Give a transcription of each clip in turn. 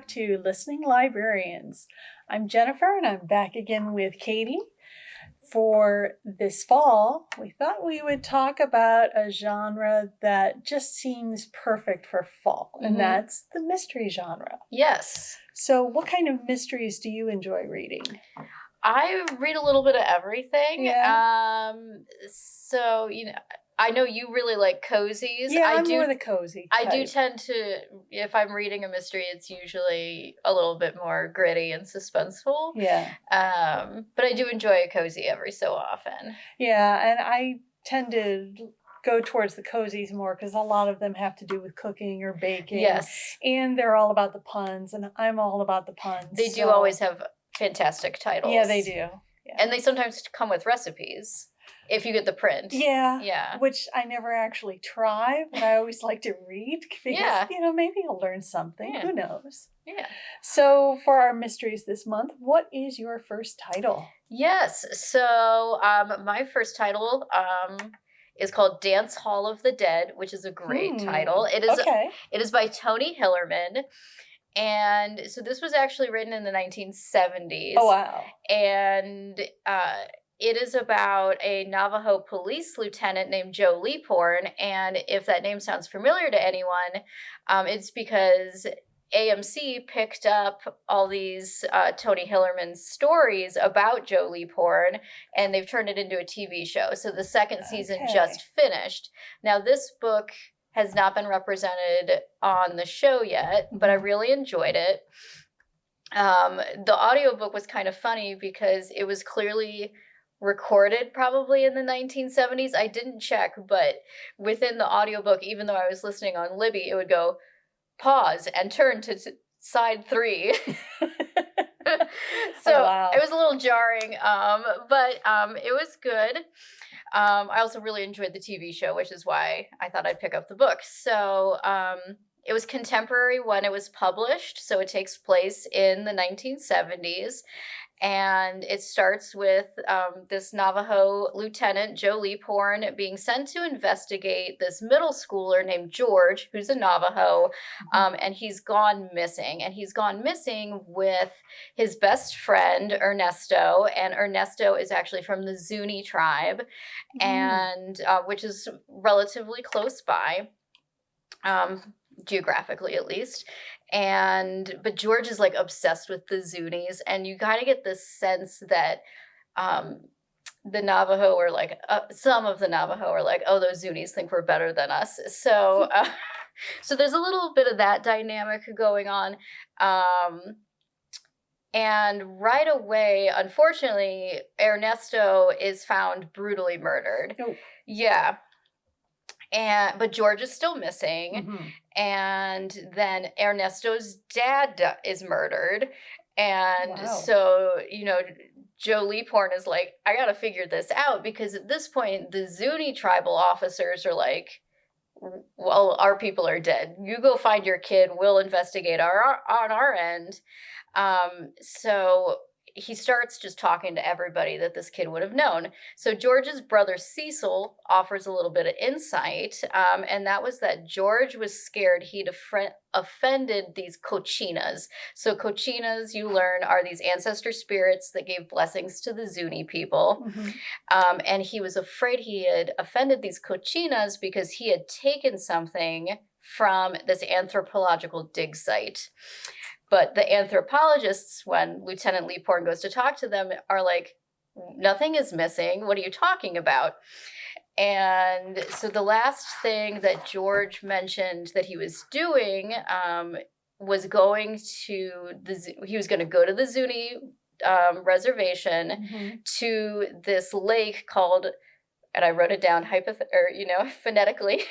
to Listening Librarians. I'm Jennifer, and I'm back again with Katie. For this fall, we thought we would talk about a genre that just seems perfect for fall, and that's the mystery genre. Yes. So what kind of mysteries do you enjoy reading? I read a little bit of everything. Yeah. I know you really like cozies. Yeah, I'm more the cozy type. I do tend to, if I'm reading a mystery, it's usually a little bit more gritty and suspenseful. Yeah. But I do enjoy a cozy every so often. Yeah, and I tend to go towards the cozies more because a lot of them have to do with cooking or baking. Yes. And they're all about the puns, and I'm all about the puns. They do always have fantastic titles. Yeah, they do. Yeah. And they sometimes come with recipes. If you get the print. Yeah. Yeah. Which I never actually try, but I always like to read because, maybe I'll learn something. Yeah. Who knows? Yeah. So for our mysteries this month, what is your first title? Yes. So my first title is called Dance Hall of the Dead, which is a great title. It is by Tony Hillerman. And so this was actually written in the 1970s. Oh, wow. And it is about a Navajo police lieutenant named Joe Leaphorn, and if that name sounds familiar to anyone, it's because AMC picked up all these Tony Hillerman stories about Joe Leaphorn, and they've turned it into a TV show. So the second season just finished. Now, this book has not been represented on the show yet, but I really enjoyed it. The audiobook was kind of funny because it was clearly recorded probably in the 1970s. I didn't check, but within the audiobook, even though I was listening on Libby, it would go pause and turn to side 3. So It was a little jarring, but it was good. I also really enjoyed the TV show, which is why I thought I'd pick up the book. So it was contemporary when it was published, so it takes place in the 1970s. And it starts with this Navajo lieutenant, Joe Leaphorn, being sent to investigate this middle schooler named George, who's a Navajo, and he's gone missing. And he's gone missing with his best friend, Ernesto, and Ernesto is actually from the Zuni tribe, and which is relatively close by. Geographically at least. But George is like obsessed with the Zunis, and you kind of get this sense that the Navajo are like, some of the Navajo are like, oh, those Zunis think we're better than us. So so there's a little bit of that dynamic going on. And right away, unfortunately, Ernesto is found brutally murdered. Oh. Yeah. But George is still missing, and then Ernesto's dad is murdered, and so Joe Leaphorn is like, I gotta figure this out, because at this point the Zuni tribal officers are like, well, our people are dead. You go find your kid. We'll investigate on our end. So he starts just talking to everybody that this kid would have known. So George's brother Cecil offers a little bit of insight, and that was that George was scared he'd offended these cochinas. So cochinas, you learn, are these ancestor spirits that gave blessings to the Zuni people. And he was afraid he had offended these cochinas because he had taken something from this anthropological dig site. But the anthropologists, when Lieutenant Leaphorn goes to talk to them, are like, nothing is missing. What are you talking about? And so the last thing that George mentioned that he was doing was going to he was going to go to the Zuni reservation to this lake called, and I wrote it down phonetically,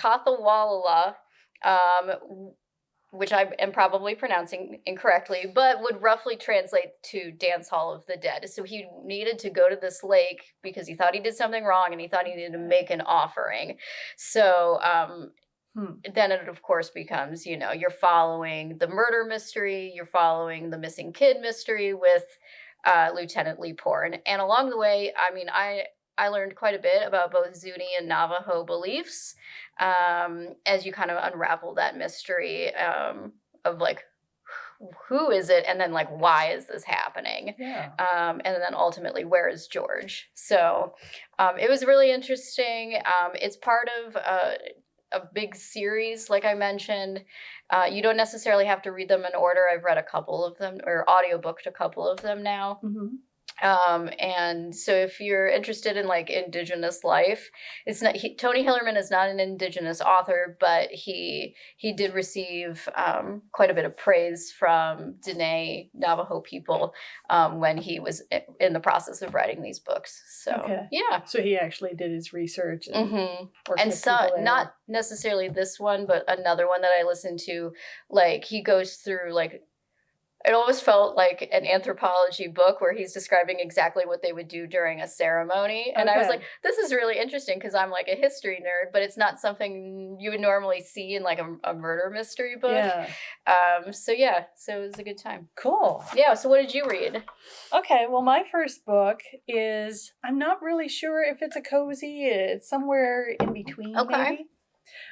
Kathawalala, which I am probably pronouncing incorrectly, but would roughly translate to Dance Hall of the Dead. So he needed to go to this lake because he thought he did something wrong, and he thought he needed to make an offering. So then it, of course, becomes, you're following the murder mystery, you're following the missing kid mystery with Lieutenant Leaphorn. And along the way, I I learned quite a bit about both Zuni and Navajo beliefs as you kind of unravel that mystery of like, who is it? And then like, why is this happening? Yeah. And then ultimately, where is George? So it was really interesting. It's part of a big series, like I mentioned. You don't necessarily have to read them in order. I've read a couple of them, or audiobooked a couple of them now. Mm-hmm. And so if you're interested in like Indigenous life, it's not, Tony Hillerman is not an Indigenous author, but he did receive quite a bit of praise from Dene Navajo people when he was in the process of writing these books. So yeah, so he actually did his research and not necessarily this one, but another one that I listened to, like he goes through like, it almost felt like an anthropology book where he's describing exactly what they would do during a ceremony. And I was like, this is really interesting because I'm like a history nerd, but it's not something you would normally see in like a murder mystery book. Yeah. So it was a good time. Cool. Yeah. So what did you read? Okay. Well, my first book is, I'm not really sure if it's a cozy. It's somewhere in between. Okay. Maybe.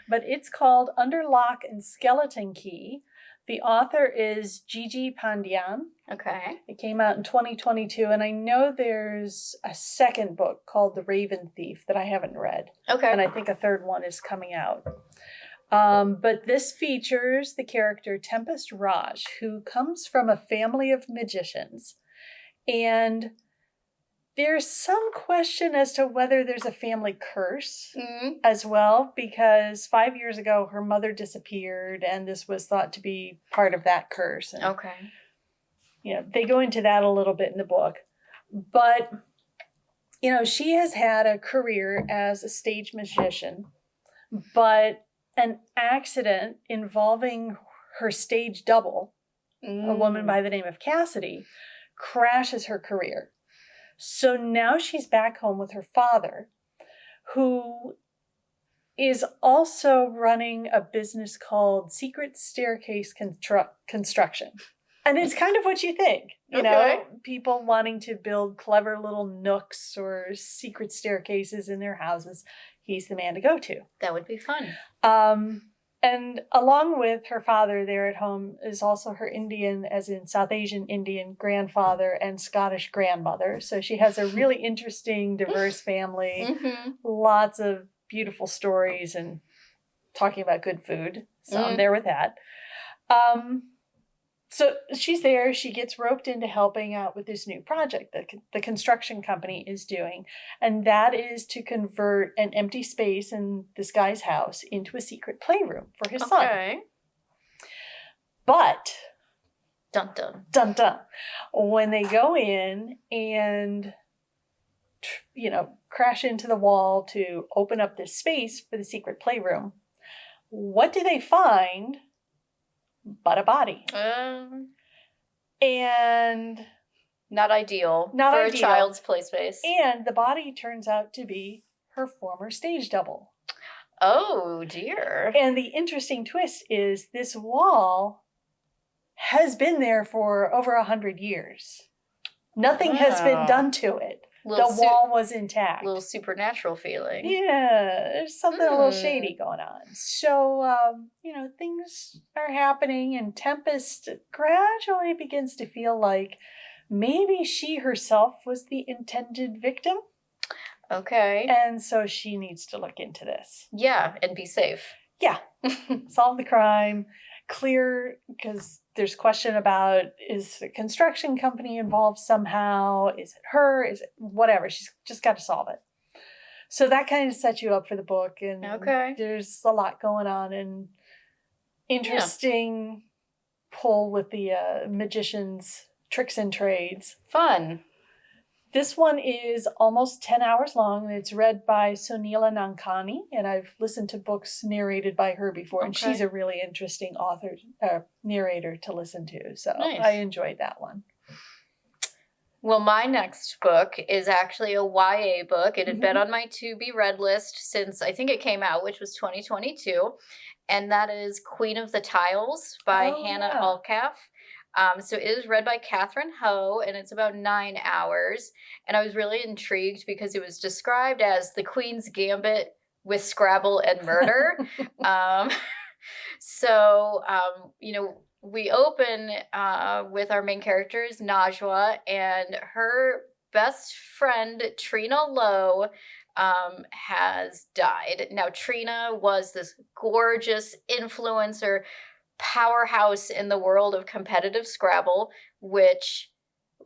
But it's called Under Lock and Skeleton Key. The author is Gigi Pandian. Okay. It came out in 2022, and I know there's a second book called The Raven Thief that I haven't read. Okay. And I think a third one is coming out. But this features the character Tempest Raj, who comes from a family of magicians. And there's some question as to whether there's a family curse as well, because 5 years ago, her mother disappeared, and this was thought to be part of that curse. And, they go into that a little bit in the book. But, she has had a career as a stage magician, but an accident involving her stage double, a woman by the name of Cassidy, crashes her career. So now she's back home with her father, who is also running a business called Secret Staircase Construction. And it's kind of what you think, you know, people wanting to build clever little nooks or secret staircases in their houses. He's the man to go to. That would be fun. And along with her father there at home is also her Indian, as in South Asian Indian grandfather and Scottish grandmother. So she has a really interesting, diverse family, lots of beautiful stories and talking about good food. So I'm there with that. So she's there. She gets roped into helping out with this new project that the construction company is doing. And that is to convert an empty space in this guy's house into a secret playroom for his son. But, dun dun, dun dun, when they go in and, crash into the wall to open up this space for the secret playroom, what do they find but a body? And not ideal for a child's play space. And the body turns out to be her former stage double. Oh dear. And the interesting twist is this wall has been there for over 100 years. Nothing has been done to it. The wall was intact. A little supernatural feeling. Yeah, there's something a little shady going on. So, things are happening, and Tempest gradually begins to feel like maybe she herself was the intended victim. Okay. And so she needs to look into this. Yeah, and be safe. Yeah. Solve the crime. Clear, because there's question about, is the construction company involved somehow? Is it her? Is it whatever? She's just got to solve it. So that kind of sets you up for the book. And there's a lot going on and interesting pull with the magician's tricks and trades. Fun. This one is almost 10 hours long, and it's read by Sonila Nankani, and I've listened to books narrated by her before, and she's a really interesting narrator to listen to, so I enjoyed that one. Well, my next book is actually a YA book. It had been on my to-be-read list since I think it came out, which was 2022, and that is Queen of the Tiles by Hanna Alkaf. So it is read by Catherine Ho, and it's about 9 hours. And I was really intrigued because it was described as the Queen's Gambit with Scrabble and murder. We open with our main characters, Najwa, and her best friend, Trina Lowe, has died. Now, Trina was this gorgeous influencer powerhouse in the world of competitive Scrabble, which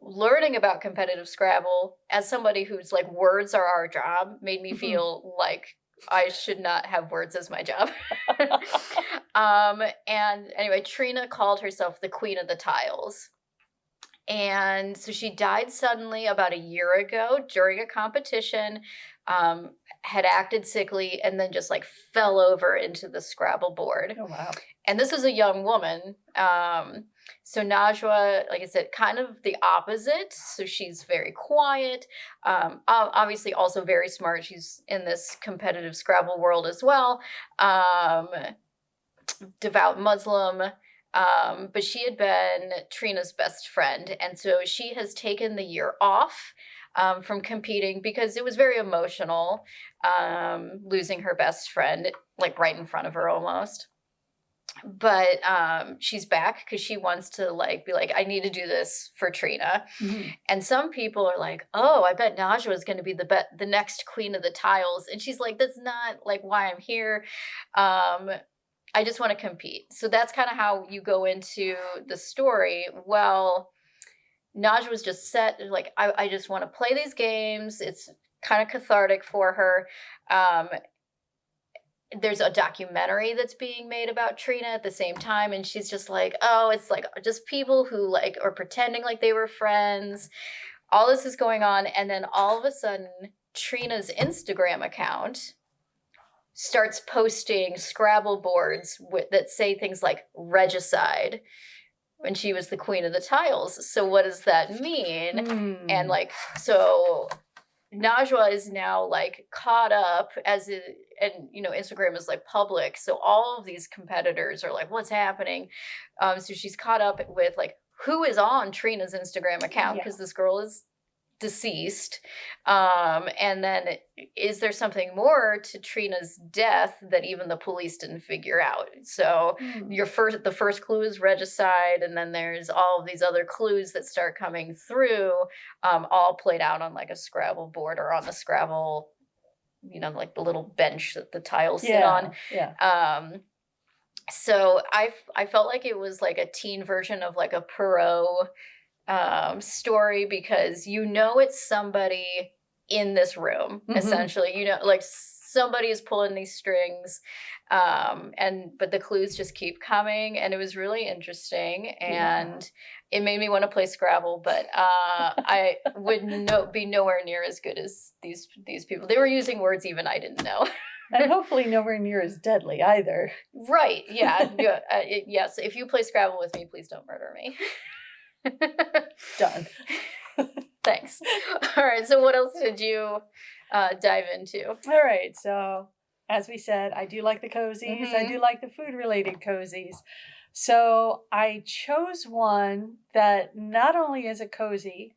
learning about competitive Scrabble as somebody who's like, words are our job, made me feel like I should not have words as my job. And anyway, Trina called herself the Queen of the Tiles. And so she died suddenly about a year ago during a competition, had acted sickly, and then just like fell over into the Scrabble board. Oh, wow. And this is a young woman. So Najwa, like I said, kind of the opposite. So she's very quiet, obviously also very smart. She's in this competitive Scrabble world as well. Devout Muslim. But she had been Trina's best friend. And so she has taken the year off from competing because it was very emotional, losing her best friend, like right in front of her almost. But she's back because she wants to like be like, I need to do this for Trina. Mm-hmm. And some people are like, oh, I bet Najwa is going to be the next Queen of the Tiles. And she's like, that's not like why I'm here. I just want to compete. So that's kind of how you go into the story. Well, Najwa was just set, like, I just want to play these games. It's kind of cathartic for her. There's a documentary that's being made about Trina at the same time. And she's just like, oh, it's like just people who like are pretending like they were friends. All this is going on. And then all of a sudden, Trina's Instagram account starts posting Scrabble boards that say things like regicide when she was the Queen of the Tiles. So what does that mean? And like, so Najwa is now like caught up and you know, Instagram is like public. So all of these competitors are like, what's happening? So she's caught up with like, who is on Trina's Instagram account? Because this girl is deceased. And then is there something more to Trina's death that even the police didn't figure out? So the first clue is regicide, and then there's all of these other clues that start coming through, all played out on like a Scrabble board or on the Scrabble, you know, like the little bench that the tiles sit on. So I felt like it was like a teen version of like a Perot story, because you know it's somebody in this room, essentially, you know, like somebody is pulling these strings, but the clues just keep coming, and it was really interesting, and it made me want to play Scrabble, but I would be nowhere near as good as these people. They were using words even I didn't know. And hopefully nowhere near as deadly either. Right, yeah. Yes, if you play Scrabble with me, please don't murder me. Done. Thanks. All right, so what else did you dive into? All right, so as we said, I do like the cozies. I do like the food-related cozies. So I chose one that not only is a cozy,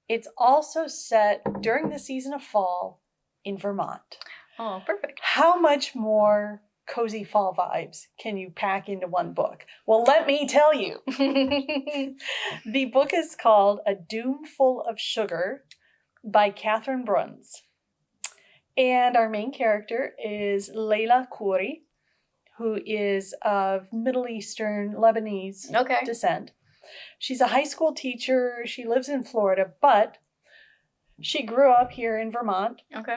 it's also set during the season of fall in Vermont. Oh, perfect. How much more cozy fall vibes can you pack into one book? Well, let me tell you. The book is called A Doomful of Sugar by Catherine Bruns. And our main character is Leila Khoury, who is of Middle Eastern Lebanese descent. She's a high school teacher. She lives in Florida, but she grew up here in Vermont. Okay.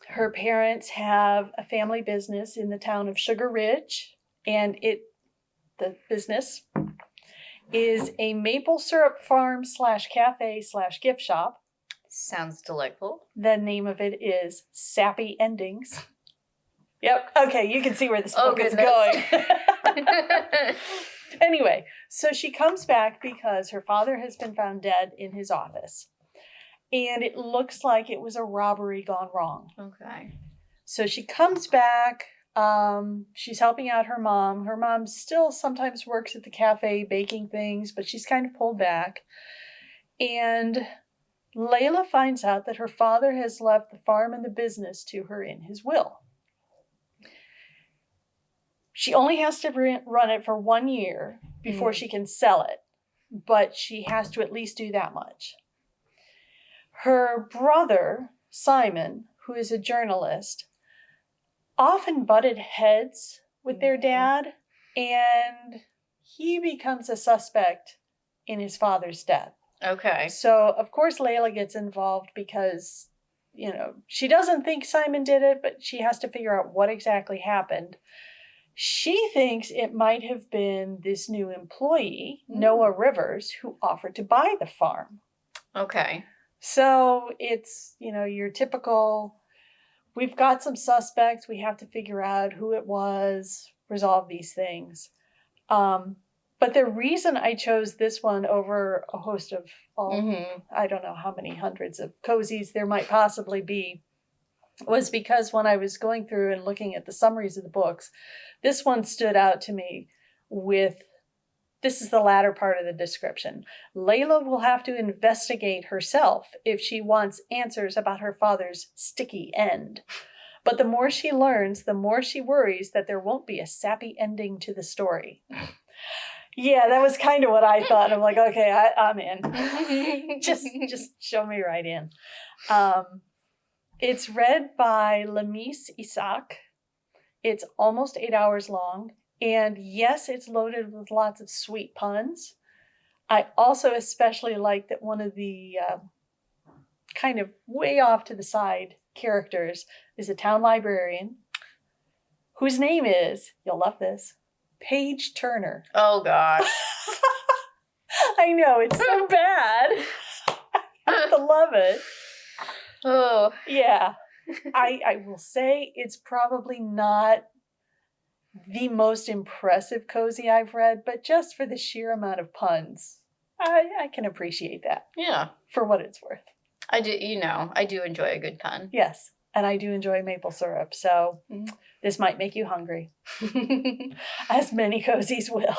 Her parents have a family business in the town of Sugar Ridge, and the business is a maple syrup farm / cafe / gift shop. Sounds delightful. The name of it is Sappy Endings. Yep. Okay, you can see where this book is going. Anyway, so she comes back because her father has been found dead in his office. And it looks like it was a robbery gone wrong. Okay. So she comes back She's helping out her mom. Her mom still sometimes works at the cafe baking things, but she's kind of pulled back. And Layla finds out that her father has left the farm and the business to her in his will. She only has to run it for 1 year before she can sell it, but she has to at least do that much. Her brother, Simon, who is a journalist, often butted heads with their dad, and he becomes a suspect in his father's death. Okay. So, of course, Layla gets involved because, she doesn't think Simon did it, but she has to figure out what exactly happened. She thinks it might have been this new employee, Noah Rivers, who offered to buy the farm. Okay. So it's, your typical, we've got some suspects, we have to figure out who it was, resolve these things. But the reason I chose this one over a host of I don't know how many hundreds of cozies there might possibly be, was because when I was going through and looking at the summaries of the books, this one stood out to me this is the latter part of the description. Layla will have to investigate herself if she wants answers about her father's sticky end. But the more she learns, the more she worries that there won't be a sappy ending to the story. Yeah, that was kind of what I thought. I'm like, okay, I'm in. just show me right in. It's read by Lamise Isaac. It's almost 8 hours long. And yes, it's loaded with lots of sweet puns. I also especially like that one of the kind of way off to the side characters is a town librarian whose name is, you'll love this, Paige Turner. Oh, gosh. I know, it's so bad. I have to love it. Oh. Yeah. I will say it's probably not the most impressive cozy I've read, but just for the sheer amount of puns, I can appreciate that. Yeah. For what it's worth. I do enjoy a good pun. Yes. And I do enjoy maple syrup, so this might make you hungry. As many cozies will.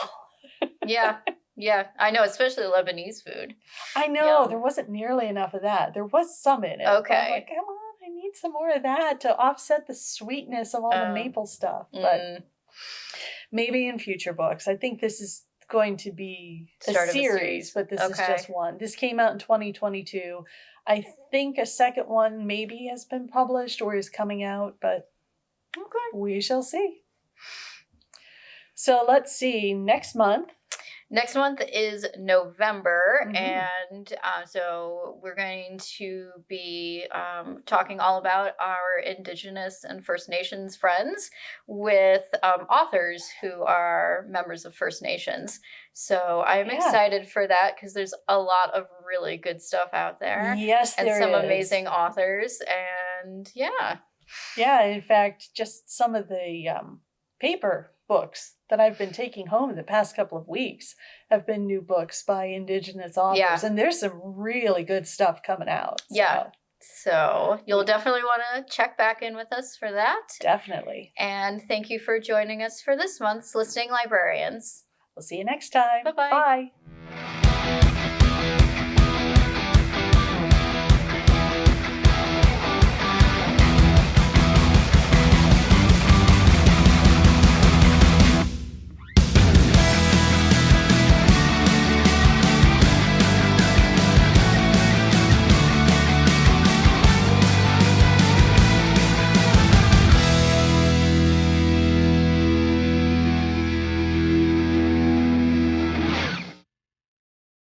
Yeah. Yeah. I know, especially Lebanese food. I know. There wasn't nearly enough of that. There was some in it. Okay. I'm like, come on, I need some more of that to offset the sweetness of all the maple stuff. But maybe in future books. I think this is going to be a series, but this is just one. This came out in 2022. I think a second one maybe has been published or is coming out, but we shall see. So let's see. Next month is November, and so we're going to be talking all about our Indigenous and First Nations friends with authors who are members of First Nations. So I'm excited for that because there's a lot of really good stuff out there. Yes, and there some is. Amazing authors, and yeah. In fact, just some of the paper books that I've been taking home the past couple of weeks have been new books by Indigenous authors. And there's some really good stuff coming out. So you'll definitely want to check back in with us for that. Definitely. And thank you for joining us for this month's Listening Librarians. We'll see you next time. Bye-bye. Bye.